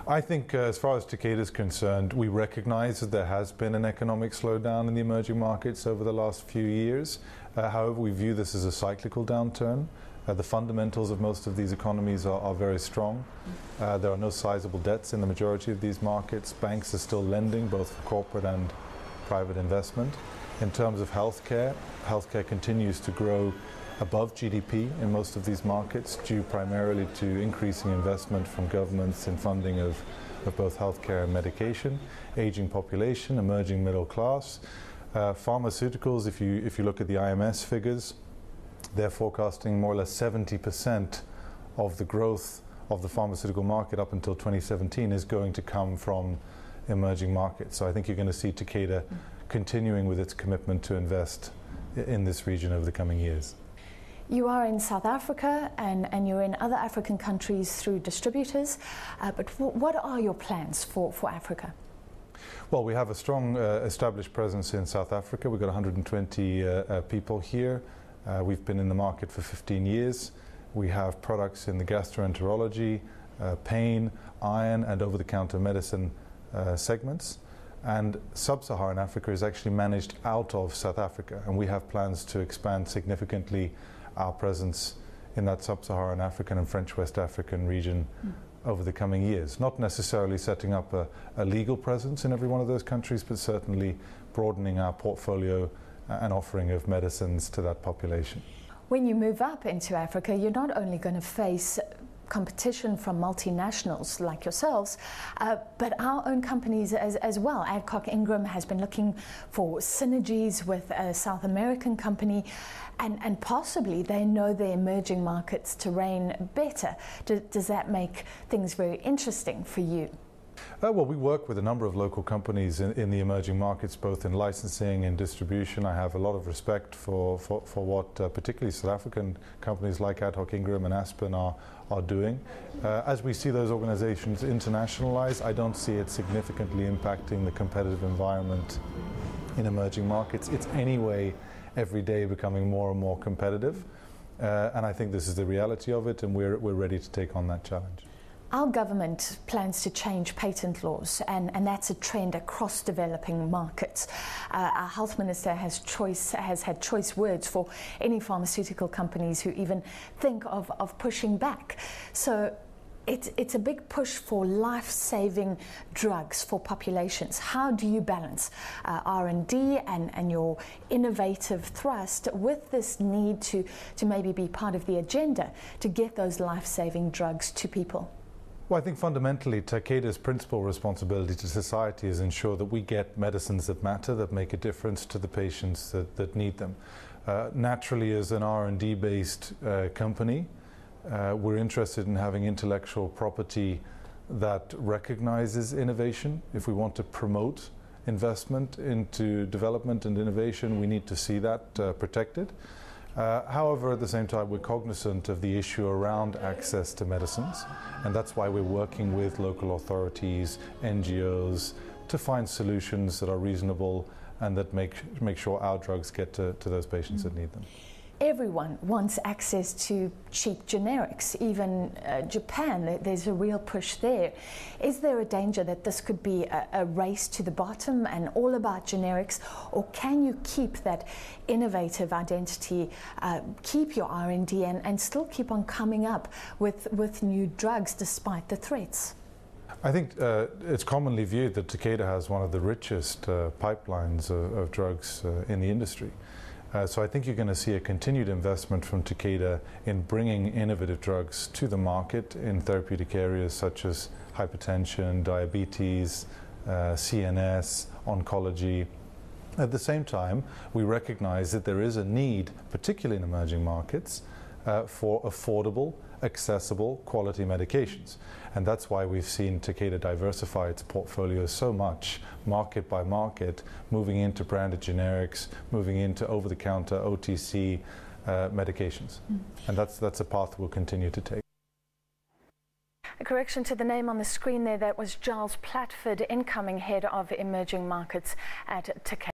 I think as far as Takeda is concerned, we recognize that there has been an economic slowdown in the emerging markets over the last few years. However, we view this as a cyclical downturn. The fundamentals of most of these economies are very strong. There are no sizable debts in the majority of these markets. Banks are still lending, both for corporate and private investment. In terms of healthcare continues to grow above GDP in most of these markets, due primarily to increasing investment from governments in funding of both healthcare and medication, aging population, emerging middle class. Pharmaceuticals, if you look at the IMS figures, they're forecasting more or less 70% of the growth of the pharmaceutical market up until 2017 is going to come from emerging markets. So I think you're going to see Takeda continuing with its commitment to invest in this region over the coming years. You are in South Africa and you're in other African countries through distributors, but what are your plans for Africa? Well, we have a strong established presence in South Africa. We've got 120 people here. We've been in the market for 15 years. We have products in the gastroenterology, pain, iron and over-the-counter medicine segments. And sub-Saharan Africa is actually managed out of South Africa, and we have plans to expand significantly our presence in that sub-Saharan African and French West African region over the coming years. Not necessarily setting up a legal presence in every one of those countries, but certainly broadening our portfolio and offering of medicines to that population. When you move up into Africa, you're not only going to face competition from multinationals like yourselves, but our own companies as well. Adcock Ingram has been looking for synergies with a South American company, and possibly they know the emerging markets terrain better. Does that make things very interesting for you? Well, we work with a number of local companies in the emerging markets, both in licensing and distribution. I have a lot of respect for what particularly South African companies like Adcock Ingram and Aspen are doing. As we see those organizations internationalize, I don't see it significantly impacting the competitive environment in emerging markets. It's anyway every day becoming more and more competitive, and I think this is the reality of it, and we're ready to take on that challenge. Our government plans to change patent laws, and that's a trend across developing markets. Our health minister has had choice words for any pharmaceutical companies who even think of pushing back. So it's a big push for life-saving drugs for populations. How do you balance R&D and your innovative thrust with this need to maybe be part of the agenda to get those life-saving drugs to people? Well, I think fundamentally Takeda's principal responsibility to society is ensure that we get medicines that matter, that make a difference to the patients that need them. Naturally, as an R&D based company, we're interested in having intellectual property that recognizes innovation. If we want to promote investment into development and innovation, we need to see that protected. However, at the same time, we're cognizant of the issue around access to medicines, and that's why we're working with local authorities, NGOs, to find solutions that are reasonable and that make sure our drugs get to those patients that need them. Everyone wants access to cheap generics, even Japan, there's a real push there. Is there a danger that this could be a race to the bottom and all about generics, or can you keep that innovative identity, keep your R&D and still keep on coming up with new drugs despite the threats? I think it's commonly viewed that Takeda has one of the richest pipelines of drugs in the industry. So I think you're going to see a continued investment from Takeda in bringing innovative drugs to the market in therapeutic areas such as hypertension, diabetes, CNS, oncology. At the same time, we recognize that there is a need, particularly in emerging markets, for affordable, accessible, quality medications. And that's why we've seen Takeda diversify its portfolio so much, market by market, moving into branded generics, moving into over-the-counter OTC medications. And that's a path we'll continue to take. A correction to the name on the screen there, that was Giles Platford, incoming head of emerging markets at Takeda.